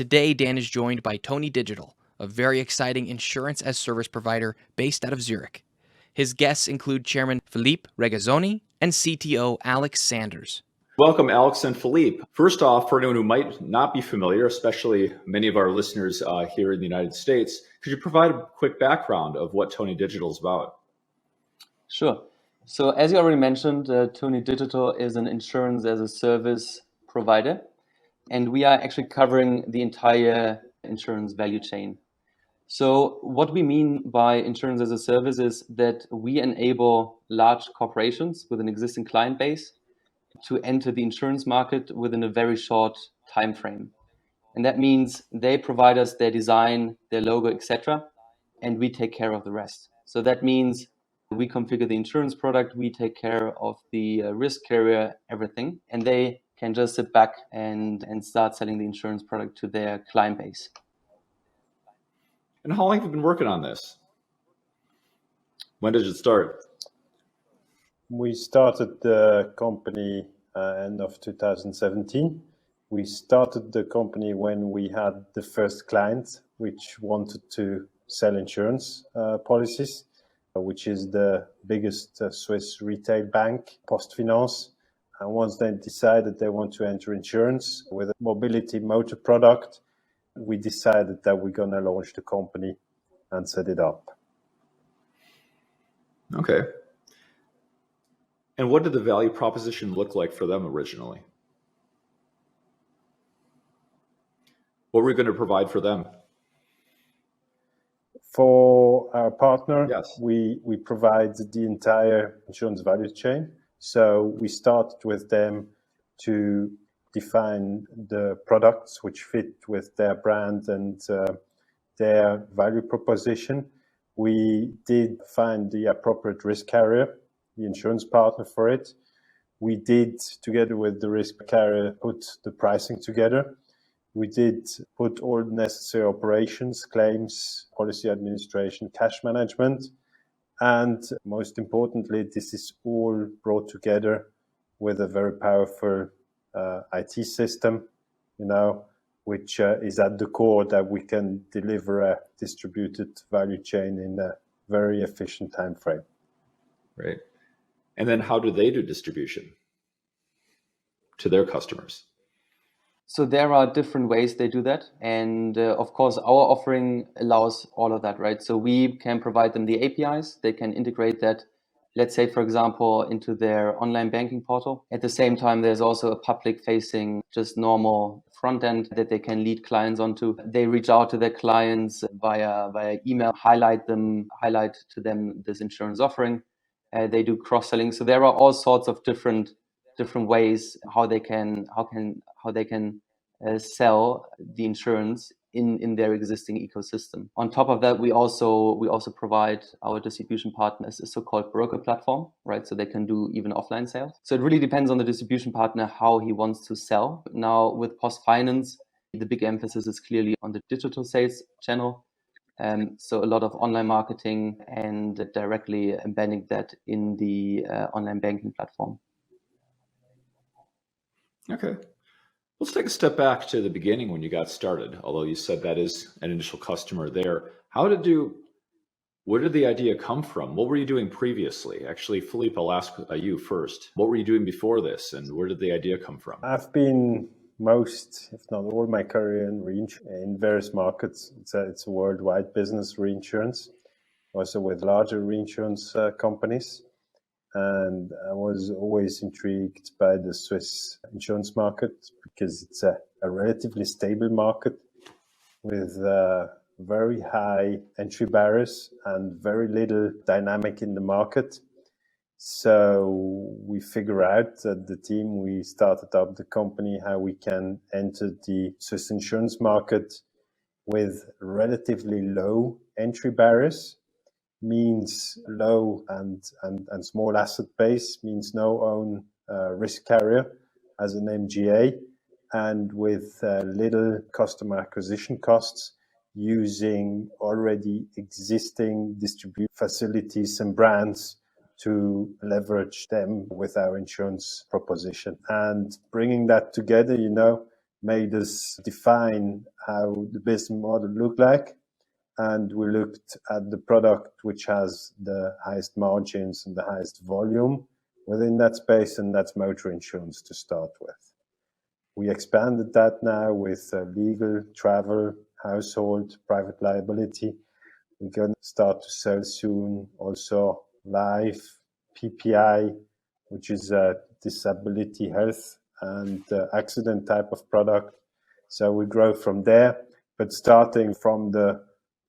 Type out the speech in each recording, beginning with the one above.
Today, Dan is joined by Tony Digital, a very exciting insurance-as-service provider based out of Zurich. His guests include Chairman Philippe Regazzoni and CTO Alex Sanders. Welcome, Alex and Philippe. First off, for anyone who might not be familiar, especially many of our listeners here in the United States, could you provide a quick background of what Tony Digital is about? Sure. So as you already mentioned, Tony Digital is an insurance-as-a-service provider, and we are actually covering the entire insurance value chain. So what we mean by insurance as a service is that we enable large corporations with an existing client base to enter the insurance market within a very short time frame. And that means they provide us their design, their logo, etc., and we take care of the rest. So that means we configure the insurance product, we take care of the risk carrier, everything, and they can just sit back and start selling the insurance product to their client base. And how long have you been working on this? When did it start? We started the company end of 2017. We started the company when we had the first client, which wanted to sell insurance policies, which is the biggest Swiss retail bank, PostFinance. And once they decided they want to enter insurance with a mobility motor product, we decided that we're going to launch the company and set it up. Okay. And what did the value proposition look like for them originally? What were we going to provide for them? For our partner, yes, we provide the entire insurance value chain. So we started with them to define the products which fit with their brand and their value proposition. We did find the appropriate risk carrier, the insurance partner for it. We did, together with the risk carrier, put the pricing together. We did put all necessary operations, claims, policy administration, cash management. And most importantly, this is all brought together with a very powerful IT system, which is at the core that we can deliver a distributed value chain in a very efficient time frame. Right. And then how do they do distribution to their customers? So there are different ways they do that. And of course, our offering allows all of that, right? So we can provide them the APIs. They can integrate that, let's say, for example, into their online banking portal. At the same time, there's also a public-facing, just normal front end that they can lead clients onto. They reach out to their clients via email, highlight to them this insurance offering. They do cross-selling. So there are all sorts of different ways how they can sell the insurance in their existing ecosystem. On top of that, we also provide our distribution partners a so-called broker platform, right? So they can do even offline sales. So it really depends on the distribution partner how he wants to sell. Now with PostFinance, the big emphasis is clearly on the digital sales channel. So a lot of online marketing and directly embedding that in the online banking platform. Okay. Let's take a step back to the beginning when you got started, although you said that is an initial customer there. Where did the idea come from? What were you doing previously? Actually, Philippe, I'll ask you first. What were you doing before this and where did the idea come from? I've been most, if not all my career in various markets. It's a worldwide business, reinsurance, also with larger reinsurance companies. And I was always intrigued by the Swiss insurance market because it's a relatively stable market with very high entry barriers and very little dynamic in the market. So we figure out that the team, we started up the company, how we can enter the Swiss insurance market with relatively low entry barriers. Means low and small asset base, means no own risk carrier as an MGA, and with little customer acquisition costs, using already existing distribution facilities and brands to leverage them with our insurance proposition. And bringing that together, made us define how the business model looked like. And we looked at the product which has the highest margins and the highest volume within that space, and that's motor insurance to start with. We expanded that now with legal, travel, household, private liability. We're going to start to sell soon also life, PPI, which is a disability health and accident type of product. So we grow from there, but starting from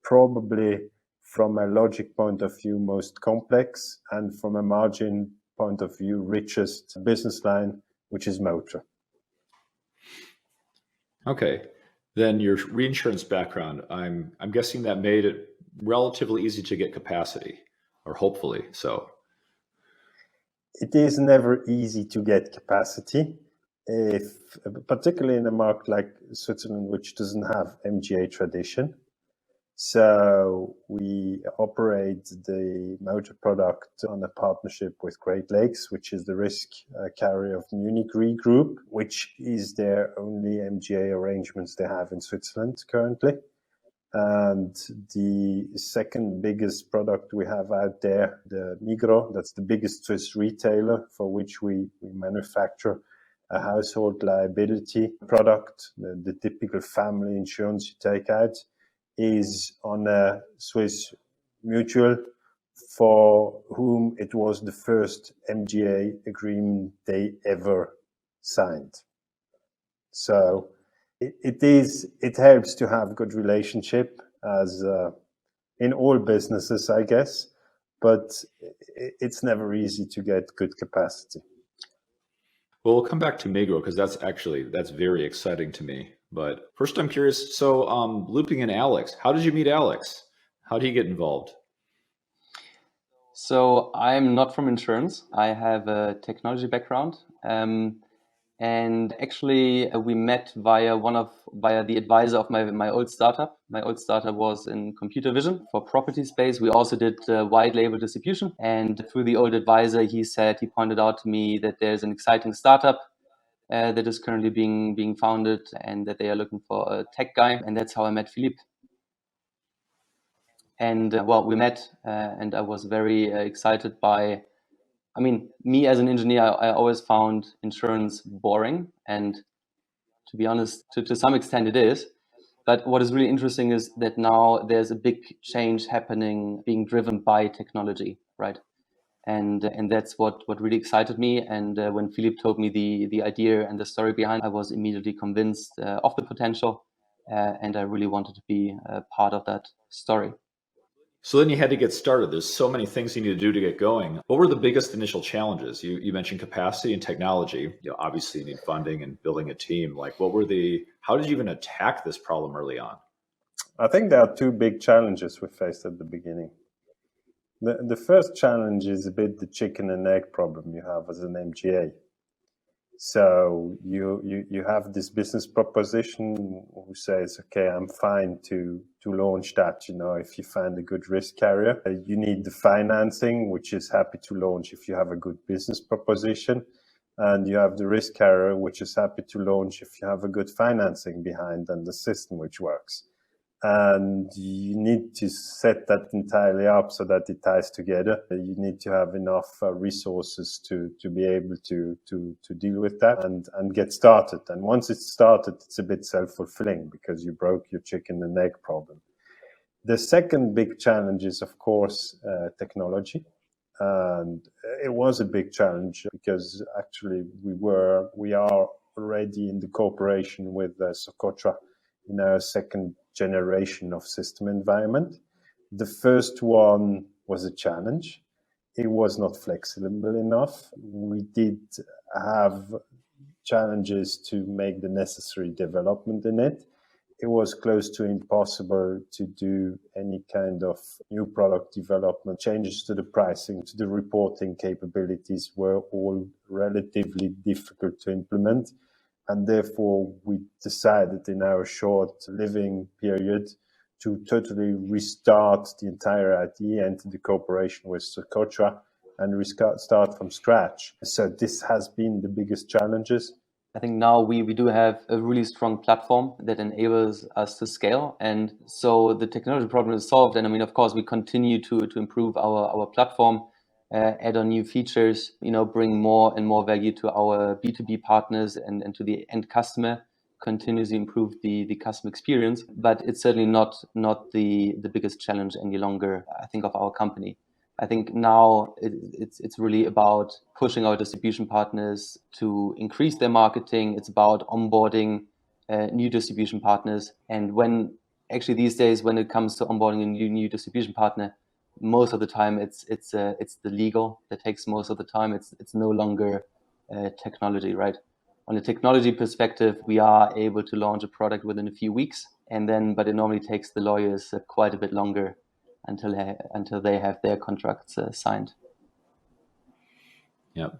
probably from a logic point of view, most complex, and from a margin point of view, richest business line, which is motor. Okay, then your reinsurance background, I'm guessing that made it relatively easy to get capacity, or hopefully so. It is never easy to get capacity, particularly in a market like Switzerland, which doesn't have MGA tradition. So we operate the motor product on a partnership with Great Lakes, which is the risk carrier of Munich Re Group, which is their only MGA arrangements they have in Switzerland currently. And the second biggest product we have out there, the Migros, that's the biggest Swiss retailer for which we manufacture a household liability product, the typical family insurance you take out, is on a Swiss mutual for whom it was the first MGA agreement they ever signed. So it helps to have good relationship as in all businesses, I guess, but it's never easy to get good capacity. Well, we'll come back to Migros because that's very exciting to me. But first, I'm curious. So, looping in Alex, how did you meet Alex? How did he get involved? So I'm not from insurance. I have a technology background, and actually we met via the advisor of my old startup. My old startup was in computer vision for property space. We also did white label distribution, and through the old advisor, he pointed out to me that there's an exciting startup that is currently being founded, and that they are looking for a tech guy, and that's how I met Philippe. And we met, and I was very excited by. I mean, me as an engineer, I always found insurance boring, and to be honest, to some extent it is. But what is really interesting is that now there's a big change happening, being driven by technology, right? And that's what really excited me. And when Philippe told me the idea and the story behind, I was immediately convinced of the potential, and I really wanted to be a part of that story. So then you had to get started. There's so many things you need to do to get going. What were the biggest initial challenges? You mentioned capacity and technology. Obviously you need funding and building a team. Like, how did you even attack this problem early on? I think there are two big challenges we faced at the beginning. The first challenge is a bit the chicken and egg problem you have as an MGA. So you have this business proposition who says, okay, I'm fine to launch that. If you find a good risk carrier, you need the financing, which is happy to launch if you have a good business proposition. And you have the risk carrier, which is happy to launch if you have a good financing behind and the system which works. And you need to set that entirely up so that it ties together. You need to have enough resources to be able to deal with that and get started. And once it's started, it's a bit self-fulfilling because you broke your chicken and egg problem. The second big challenge is, of course, technology. And it was a big challenge because actually we are already in the cooperation with Socotra in our second generation of system environment. The first one was a challenge. It was not flexible enough. We did have challenges to make the necessary development in it. It was close to impossible to do any kind of new product development. Changes to the pricing, to the reporting capabilities were all relatively difficult to implement. And therefore, we decided in our short living period to totally restart the entire idea, enter the cooperation with Socotra, and start from scratch. So this has been the biggest challenges. I think now we do have a really strong platform that enables us to scale. And so the technology problem is solved. And I mean, of course, we continue to improve our platform, add on new features, bring more and more value to our B2B partners and to the end customer, continuously improve the customer experience. But it's certainly not the biggest challenge any longer, I think, of our company. I think now it's really about pushing our distribution partners to increase their marketing. It's about onboarding new distribution partners. And when actually these days, when it comes to onboarding a new distribution partner, most of the time it's the legal that takes most of the time. It's no longer technology, right? On a technology perspective, we are able to launch a product within a few weeks, but it normally takes the lawyers quite a bit longer until they have their contracts signed. Yeah,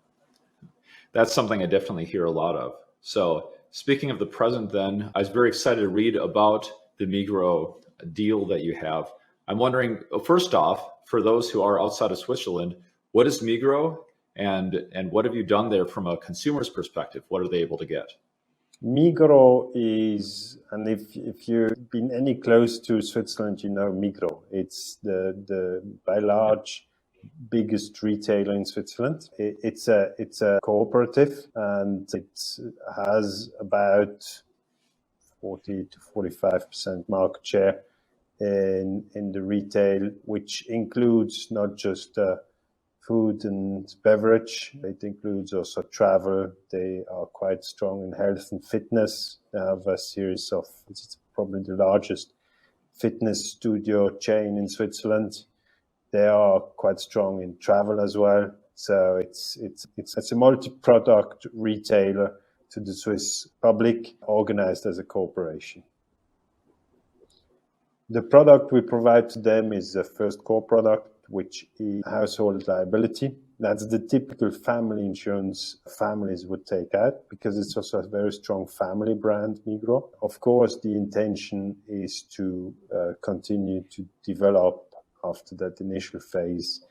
that's something I definitely hear a lot of. So speaking of the present then, I was very excited to read about the Migros deal that you have. I'm wondering, first off, for those who are outside of Switzerland, what is Migros and what have you done there from a consumer's perspective? What are they able to get? Migros is, and if you've been any close to Switzerland, you know Migros. It's the by large biggest retailer in Switzerland. It's a cooperative, and it has about 40 to 45% market share in the retail, which includes not just food and beverage. It includes also travel. They are quite strong in health and fitness. They have a series of, it's probably the largest fitness studio chain in Switzerland. They are quite strong in travel as well. So it's a multi-product retailer to the Swiss public, organized as a corporation. The product we provide to them is the first core product, which is household liability. That's the typical family insurance families would take out, because it's also a very strong family brand, Migros. Of course, the intention is to continue to develop after that initial phase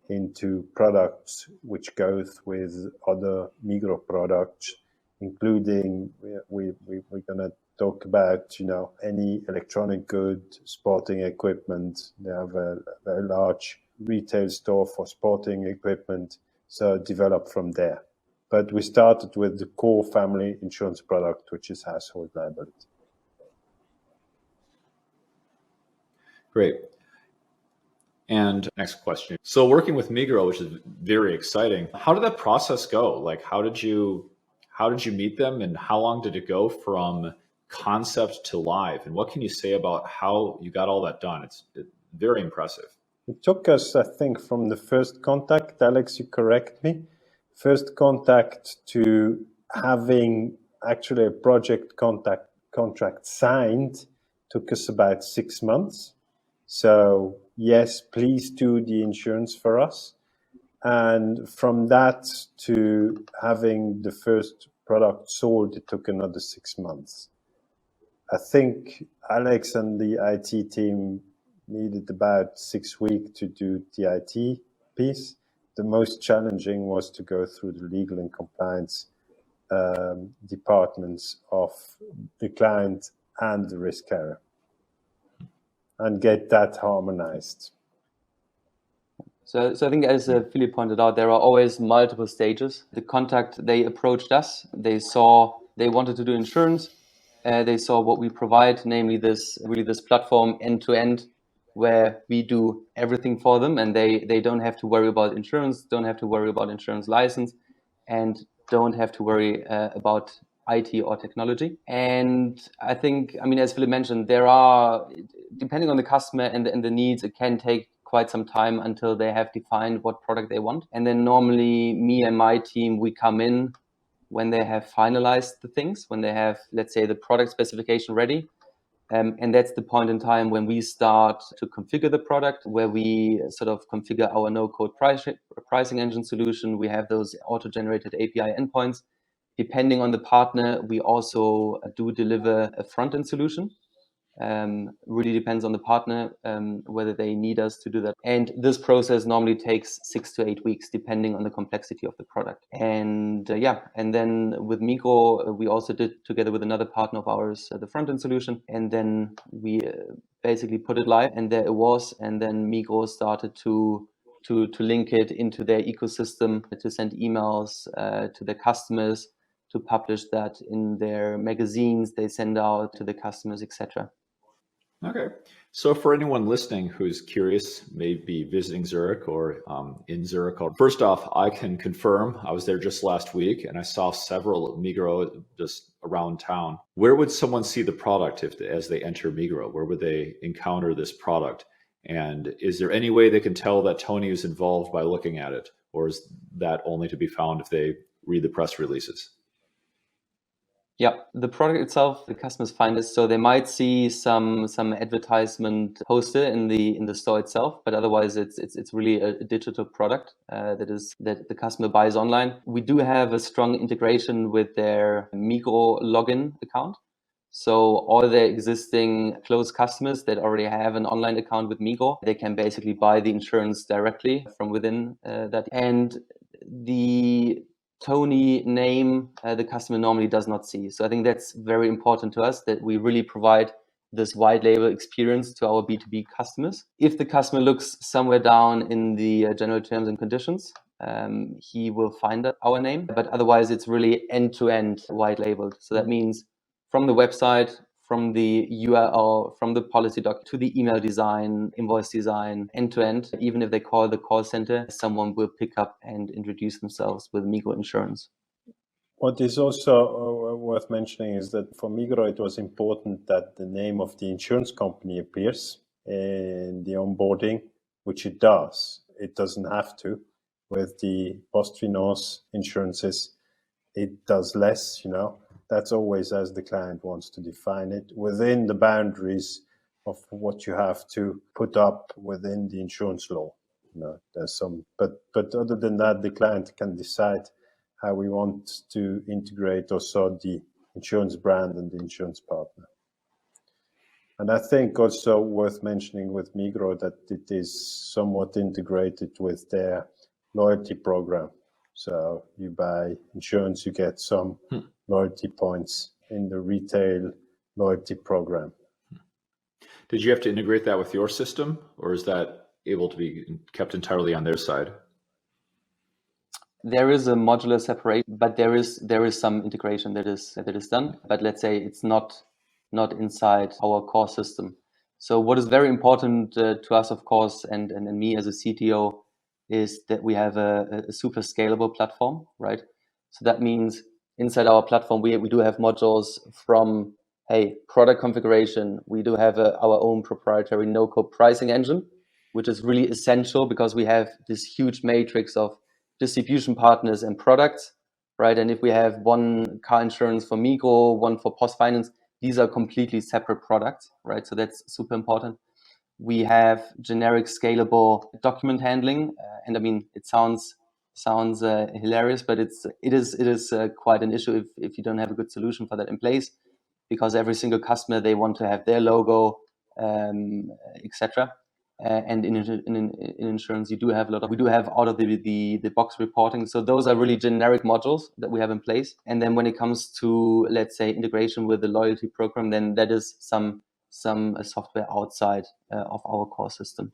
into products which goes with other Migros products, including we're going to talk about, any electronic good, sporting equipment. They have a very large retail store for sporting equipment, so develop from there. But we started with the core family insurance product, which is household liability. Great. And next question. So working with Migros, which is very exciting, how did that process go? Like, how did you meet them, and how long did it go from concept to live? And what can you say about how you got all that done? It's very impressive. It took us, I think, from the first contact, Alex, you correct me, first contact to having actually a project contract signed took us about 6 months. So yes, please do the insurance for us. And from that to having the first product sold, it took another 6 months. I think Alex and the IT team needed about 6 weeks to do the IT piece. The most challenging was to go through the legal and compliance departments of the client and the risk carrier and get that harmonized. So I think, as Philipp pointed out, there are always multiple stages. The contact, they approached us. They saw they wanted to do insurance. They saw what we provide, namely this platform end to end, where we do everything for them, and they don't have to worry about insurance, don't have to worry about insurance license, and don't have to worry about IT or technology. And I think, as Philipp mentioned, there are, depending on the customer and the needs, it can take quite some time until they have defined what product they want. And then normally me and my team, we come in when they have finalized the things, when they have, let's say, the product specification ready. And that's the point in time when we start to configure the product, where we sort of configure our no-code pricing engine solution. We have those auto-generated API endpoints. Depending on the partner, we also do deliver a front-end solution. Really depends on the partner, whether they need us to do that. And this process normally takes 6 to 8 weeks, depending on the complexity of the product. And and then with Migros, we also did together with another partner of ours, the front-end solution. And then we basically put it live, and there it was. And then Migros started to link it into their ecosystem, to send emails to their customers, to publish that in their magazines they send out to the customers, etc. Okay. So for anyone listening who's curious, maybe visiting Zurich or in Zurich, first off, I can confirm I was there just last week and I saw several Migros just around town. Where would someone see the product as they enter Migros? Where would they encounter this product? And is there any way they can tell that Tony is involved by looking at it? Or is that only to be found if they read the press releases? Yeah, the product itself, the customers find it, so they might see some advertisement poster in the store itself, but otherwise it's really a digital product that the customer buys online. We do have a strong integration with their Migros login account. So all their existing close customers that already have an online account with Migros, they can basically buy the insurance directly from within that. And the Tony name, the customer normally does not see. So I think that's very important to us, that we really provide this white label experience to our B2B customers. If the customer looks somewhere down in the general terms and conditions, he will find our name, but otherwise it's really end-to-end white labeled. So that means from the website, from the URL, from the policy doc to the email design, invoice design, end to end. Even if they call the call center, someone will pick up and introduce themselves with Migros Insurance. What is also worth mentioning is that for Migros, it was important that the name of the insurance company appears in the onboarding, which it does. It doesn't have to. With the PostFinance insurances, it does less, That's always as the client wants to define it within the boundaries of what you have to put up within the insurance law. There's some, but other than that, the client can decide how we want to integrate also the insurance brand and the insurance partner. And I think also worth mentioning with Migros that it is somewhat integrated with their loyalty program. So you buy insurance, you get some loyalty points in the retail loyalty program. Did you have to integrate that with your system, or is that able to be kept entirely on their side? There is a modular separation, but there is some integration that is done. But let's say it's not inside our core system. So what is very important to us, of course, and me as a CTO, is that we have a super scalable platform, right? So that means inside our platform, we do have modules from, product configuration. We do have our own proprietary no-code pricing engine, which is really essential because we have this huge matrix of distribution partners and products, right? And if we have one car insurance for Migros, one for PostFinance, these are completely separate products, right? So that's super important. We have generic scalable document handling, and I mean it sounds hilarious, but it is quite an issue if you don't have a good solution for that in place, because every single customer, they want to have their logo, etc. And in insurance, we do have out of the box reporting. So those are really generic modules that we have in place. And then when it comes to, let's say, integration with the loyalty program, then that is some software outside of our core system.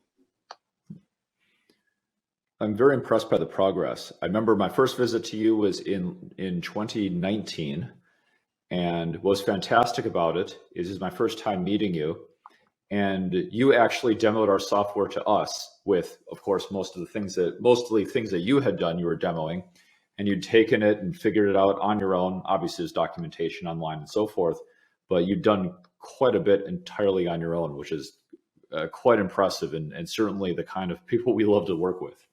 I'm very impressed by the progress. I remember my first visit to you was in 2019, and what's fantastic about it is my first time meeting you, and you actually demoed our software to us with, of course, mostly things that you had done, you were demoing, and you'd taken it and figured it out on your own. Obviously, there's documentation online and so forth, but you've done quite a bit entirely on your own, which is quite impressive, and certainly the kind of people we love to work with.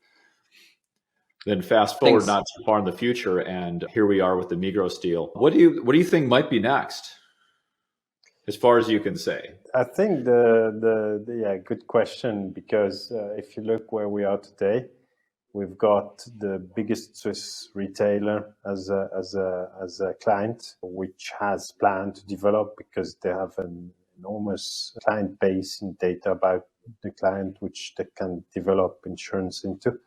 Then fast forward Thanks. not too far in the future, and here we are with the Migros deal. What do you think might be next, as far as you can say? I think the good question, because if you look where we are today, we've got the biggest Swiss retailer as a client, which has planned to develop because they have an enormous client base and data about the client, which they can develop insurance into.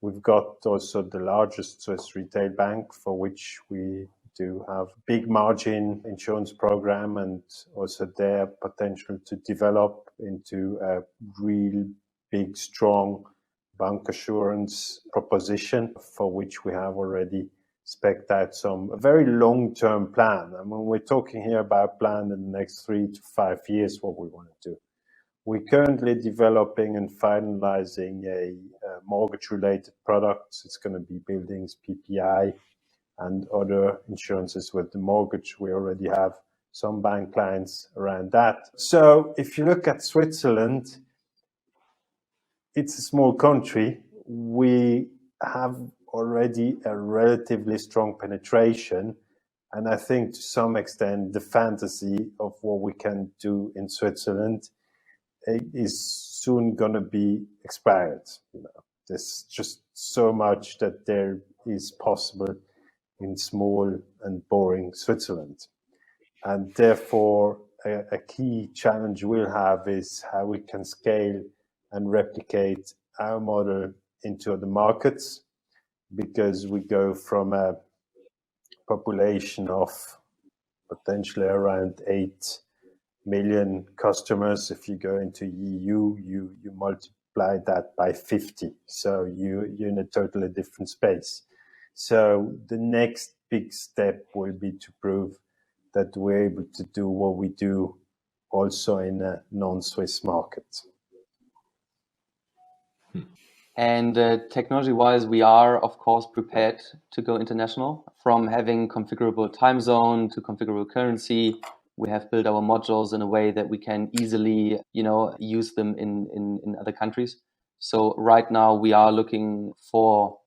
We've got also the largest Swiss retail bank, for which we do have big margin insurance program, and also their potential to develop into a real big, strong bank assurance proposition, for which we have already spec'd out a very long-term plan. I mean, we're talking here about plan in the next 3 to 5 years, what we want to do. We're currently developing and finalizing a mortgage-related product. It's going to be buildings, PPI, and other insurances with the mortgage. We already have some bank clients around that. So if you look at Switzerland, it's a small country. We have already a relatively strong penetration. And I think to some extent, the fantasy of what we can do in Switzerland is soon going to be expired. There's just so much that there is possible in small and boring Switzerland. And therefore, a key challenge we'll have is how we can scale and replicate our model into other markets, because we go from a population of potentially around 8 million customers. If you go into EU, you multiply that by 50. So you're in a totally different space. So the next big step will be to prove that we're able to do what we do also in a non-Swiss market. And technology-wise, we are, of course, prepared to go international. From having configurable time zone to configurable currency, we have built our modules in a way that we can easily, use them in other countries. So right now, we are looking for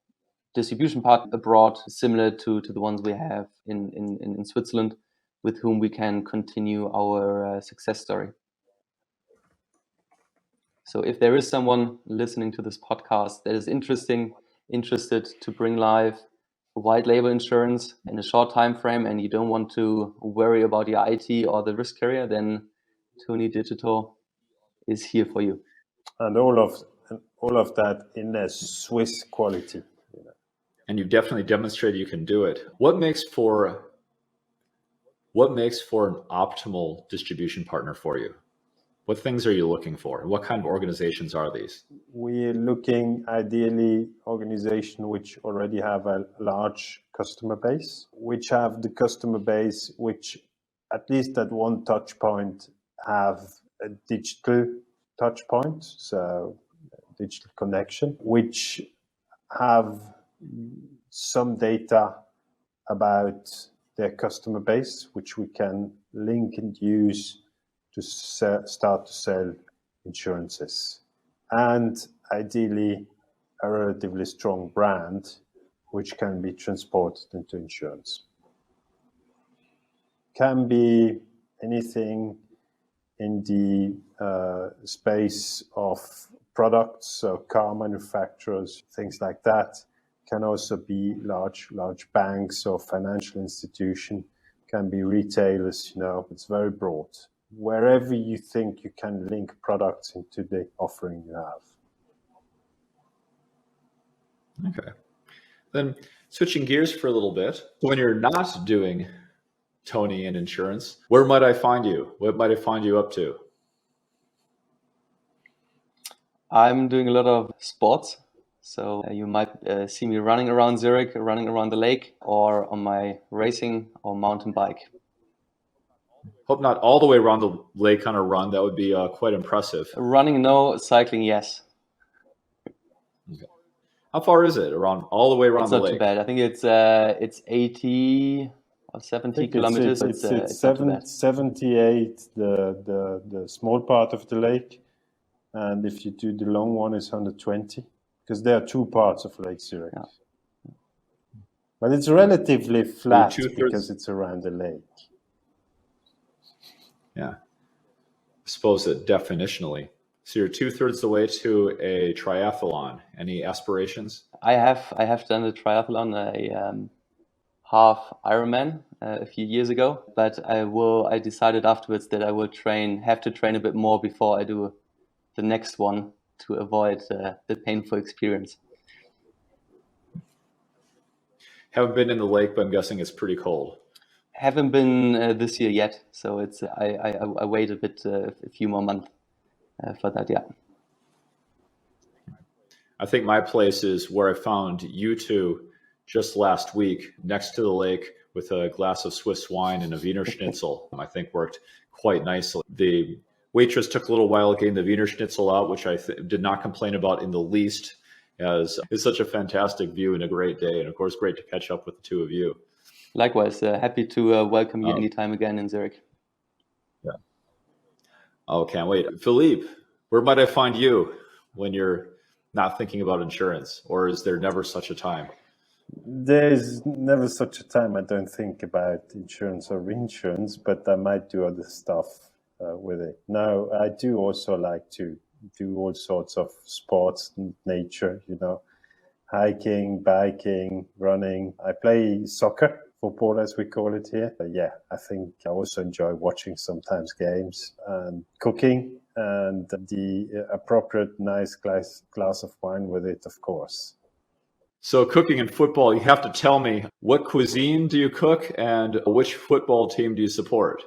distribution partners abroad, similar to the ones we have in Switzerland, with whom we can continue our success story. So if there is someone listening to this podcast that is interested to bring live white label insurance in a short time frame, and you don't want to worry about your IT or the risk carrier, then Tony Digital is here for you. And all of that in a Swiss quality. And you've definitely demonstrated you can do it. What makes for an optimal distribution partner for you? What things are you looking for? What kind of organizations are these? We're looking ideally organizations which already have a large customer base, which have the customer base which at least at one touch point have a digital touch point, so digital connection, which have some data about their customer base, which we can link and use to start to sell insurances. And ideally, a relatively strong brand, which can be transported into insurance. Can be anything in the space of products, so car manufacturers, things like that. Can also be large banks or financial institution, can be retailers, it's very broad. Wherever you think you can link products into the offering you have. Okay. Then switching gears for a little bit, when you're not doing Tony and insurance, where might I find you? What might I find you up to? I'm doing a lot of sports. So you might see me running around Zurich, running around the lake, or on my racing or mountain bike. Hope not all the way around the lake on a run. That would be quite impressive. Running, no. Cycling, yes. Okay. How far is it? All the way around the lake? It's not too bad. I think it's 80 or 70 kilometers. It's 78, the small part of the lake. And if you do the long one, it's 120. Because there are two parts of Lake Zurich. Yeah. But it's relatively flat because it's around the lake. Yeah. I suppose that definitionally. So you're 2/3 the way to a triathlon. Any aspirations? I have done the triathlon. half Ironman a few years ago, but I decided afterwards that I will have to train a bit more before I do the next one to avoid the painful experience. Haven't been in the lake, but I'm guessing it's pretty cold. Haven't been this year yet, so it's I wait a bit, a few more months for that. Yeah. I think my place is where I found you two just last week, next to the lake with a glass of Swiss wine and a Wiener Schnitzel. I think worked quite nicely. The waitress took a little while getting the Wiener Schnitzel out, which I did not complain about in the least, as it's such a fantastic view and a great day. And of course, great to catch up with the two of you. Likewise, happy to welcome you anytime again in Zurich. Yeah. Oh, can't wait. Philippe, where might I find you when you're not thinking about insurance, or is there never such a time? There's never such a time, I don't think, about insurance or reinsurance, but I might do other stuff with it. Now, I do also like to do all sorts of sports and nature, hiking, biking, running. I play soccer, football as we call it here. But yeah, I think I also enjoy watching sometimes games and cooking and the appropriate nice glass of wine with it, of course. So cooking and football, you have to tell me, what cuisine do you cook and which football team do you support?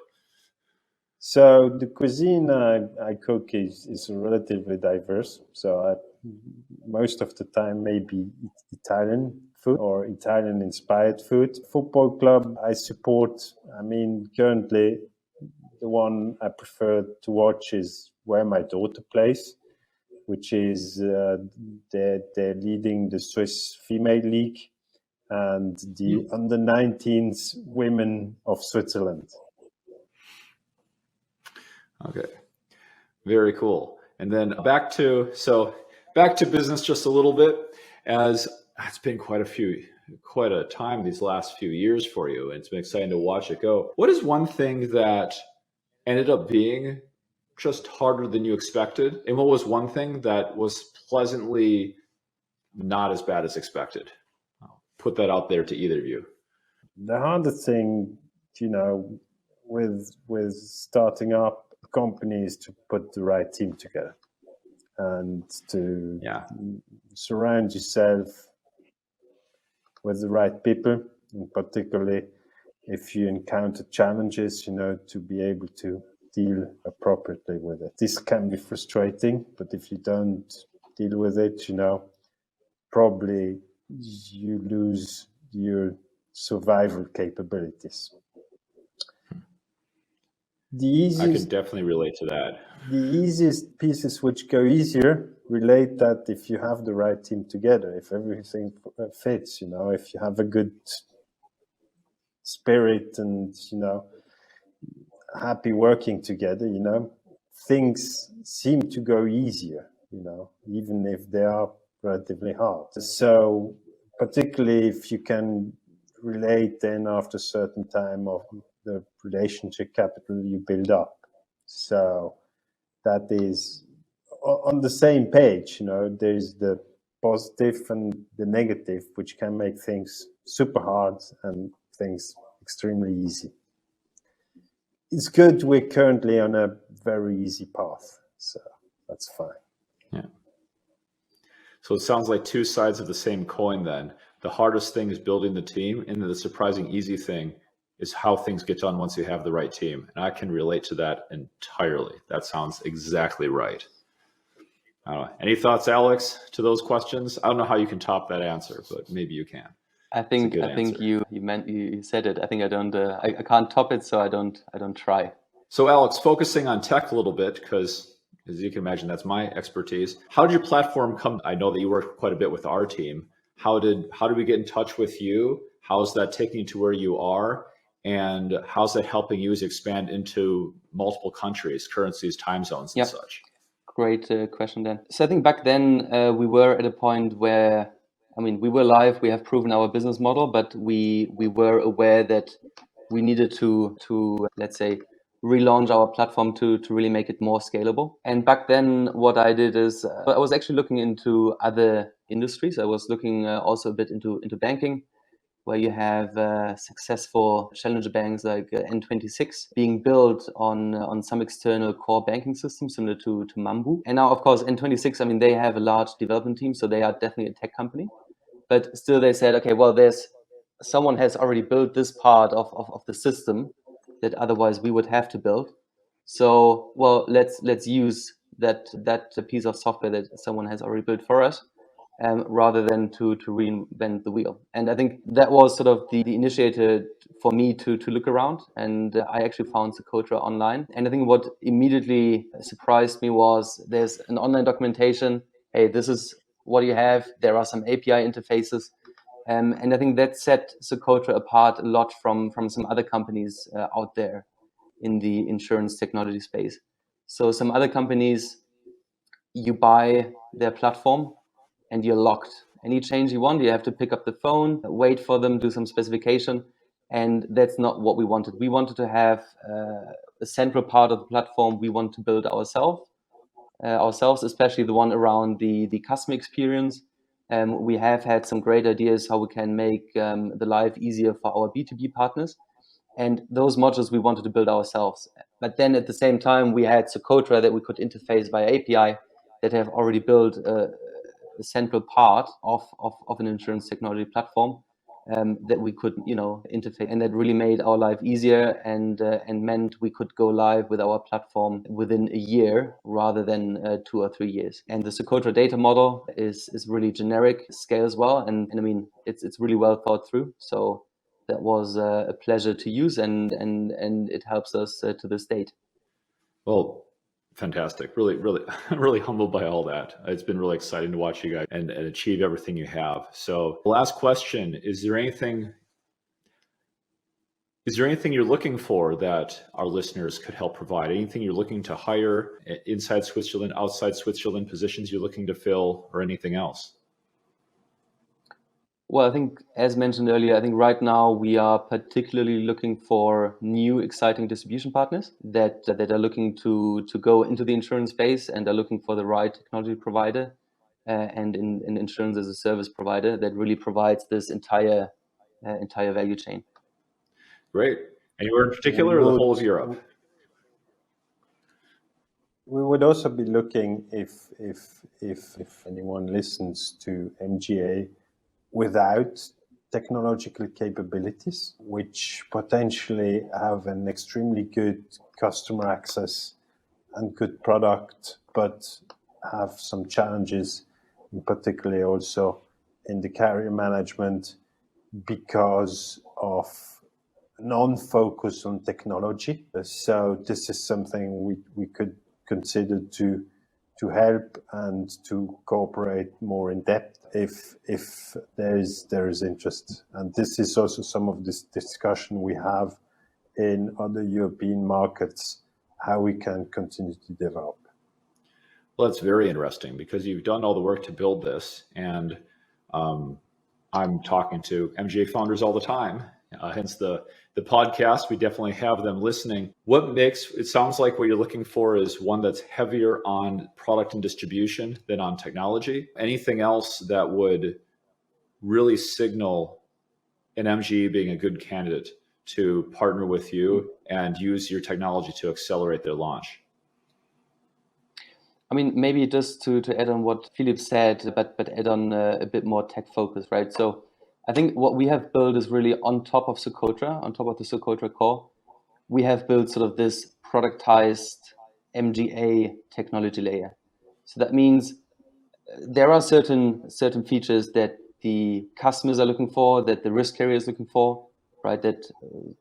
So the cuisine I cook is relatively diverse. So most of the time maybe Italian food or Italian inspired food. Football club I support, currently the one I prefer to watch is where my daughter plays, which is they're leading the Swiss Female League and the under 19s women of Switzerland. Okay, very cool. And then back to business just a little bit, as it's been quite a time these last few years for you, and it's been exciting to watch it go. What is one thing that ended up being just harder than you expected, and what was one thing that was pleasantly not as bad as expected? I'll put that out there to either of you. The harder thing, with starting up companies to put the right team together and to surround yourself with the right people, and particularly if you encounter challenges, to be able to deal appropriately with it. This can be frustrating, but if you don't deal with it, probably you lose your survival capabilities. I can definitely relate to that. The easiest pieces which go easier relate that if you have the right team together, if everything fits, if you have a good spirit and, happy working together, things seem to go easier, even if they are relatively hard. So particularly if you can relate then after a certain time of the relationship capital you build up. So that is on the same page, there's the positive and the negative, which can make things super hard and things extremely easy. It's good we're currently on a very easy path, so that's fine. Yeah. So it sounds like two sides of the same coin then. The hardest thing is building the team, and the surprising easy thing is how things get done once you have the right team. And I can relate to that entirely. That sounds exactly right. Any thoughts, Alex, to those questions? I don't know how you can top that answer, but maybe you can. I think you said it. I think I can't top it, so I don't try. So Alex, focusing on tech a little bit, because as you can imagine, that's my expertise. How did your platform come? I know that you work quite a bit with our team. How did we get in touch with you? How's that taking you to where you are? And how's that helping you as you expand into multiple countries, currencies, time zones, and such? Great question, Dan. So I think back then we were at a point where, we were live, we have proven our business model, but we were aware that we needed to let's say, relaunch our platform to really make it more scalable. And back then, what I did is I was actually looking into other industries. I was looking also a bit into banking, where you have successful challenger banks like N26 being built on some external core banking system similar to Mambu. And now, of course, N26, I mean, they have a large development team, so they are definitely a tech company. But still, they said, okay, well, someone has already built this part of the system that otherwise we would have to build. So, well, let's use that piece of software that someone has already built for us, rather than to reinvent the wheel. And I think that was sort of the initiator for me to look around. And I actually found Socotra online. And I think what immediately surprised me was there's an online documentation. Hey, this is what you have. There are some API interfaces. And I think that set Socotra apart a lot from some other companies out there in the insurance technology space. So some other companies, you buy their platform and you're locked. Any change you want, you have to pick up the phone, wait for them, do some specification. And that's not what we wanted. We wanted to have a central part of the platform we want to build ourselves, especially the one around the customer experience. We have had some great ideas how we can make the life easier for our B2B partners. And those modules we wanted to build ourselves. But then at the same time, we had Socotra that we could interface via API that have already built a central part of an insurance technology platform that we could, interface. And that really made our life easier and meant we could go live with our platform within a year rather than 2 or 3 years. And the Socotra data model is really generic, scales well. And I mean, it's really well thought through. So that was a pleasure to use, and it helps us to this date. Well, fantastic. Really, really, really humbled by all that. It's been really exciting to watch you guys and achieve everything you have. So the last question, is there anything you're looking for that our listeners could help provide? Anything you're looking to hire inside Switzerland, outside Switzerland, positions you're looking to fill, or anything else? Well, I think, as mentioned earlier, I think right now we are particularly looking for new, exciting distribution partners that are looking to go into the insurance space and are looking for the right technology provider and in insurance as a service provider that really provides this entire value chain. Great. Anywhere in particular, or the whole of Europe? We would also be looking if anyone listens to MGA without technological capabilities, which potentially have an extremely good customer access and good product, but have some challenges, particularly also in the carrier management because of non-focus on technology. So this is something we could consider to help and to cooperate more in depth if there is interest. And this is also some of this discussion we have in other European markets, how we can continue to develop. Well, that's very interesting because you've done all the work to build this, and I'm talking to MGA founders all the time, hence the podcast. We definitely have them listening. It sounds like what you're looking for is one that's heavier on product and distribution than on technology. Anything else that would really signal an MGA being a good candidate to partner with you and use your technology to accelerate their launch? I mean, maybe just to add on what Philipp said, but add on a bit more tech focus, right? So I think what we have built is really on top of Socotra, on top of the Socotra core. We have built sort of this productized MGA technology layer. So that means there are certain features that the customers are looking for, that the risk carrier is looking for, right? That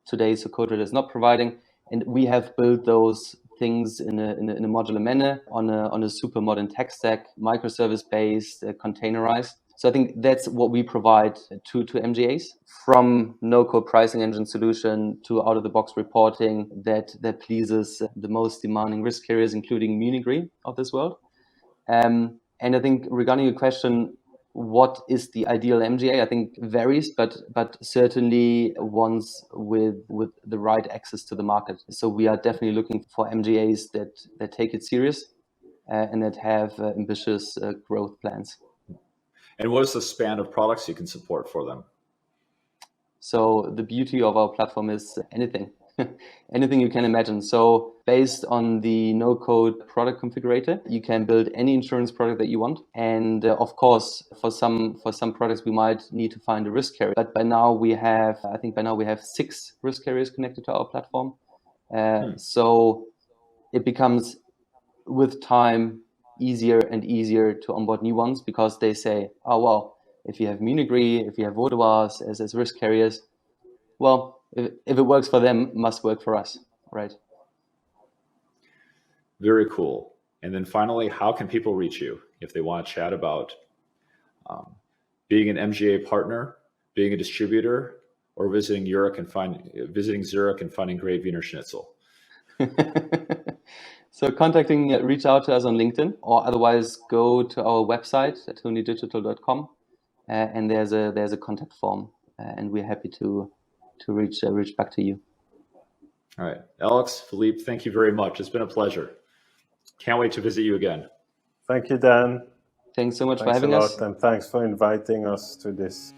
today Socotra is not providing, and we have built those things in a modular manner on a super modern tech stack, microservice based, containerized. So I think that's what we provide to MGAs, from no-code pricing engine solution to out-of-the-box reporting that pleases the most demanding risk carriers, including Munich Re of this world. And I think regarding your question, what is the ideal MGA? I think varies, but certainly ones with the right access to the market. So we are definitely looking for MGAs that take it serious and that have ambitious growth plans. And what is the span of products you can support for them? So the beauty of our platform is anything, anything you can imagine. So based on the no-code product configurator, you can build any insurance product that you want. And of course, for some products, we might need to find a risk carrier. But by now we have 6 risk carriers connected to our platform. So it becomes, with time, easier and easier to onboard new ones, because they say, oh, well, if you have Munich Re, if you have Vodafone as risk carriers, well, if it works for them, it must work for us, right? Very cool. And then finally, how can people reach you if they want to chat about being an MGA partner, being a distributor, or visiting Zurich and finding great Wiener Schnitzel? So reach out to us on LinkedIn, or otherwise go to our website at tonydigital.com, and there's a contact form, and we're happy to reach back to you. All right, Alex, Philippe, thank you very much. It's been a pleasure. Can't wait to visit you again. Thank you, Dan. Thanks so much for Thanks having a lot, us. and thanks for inviting us to this.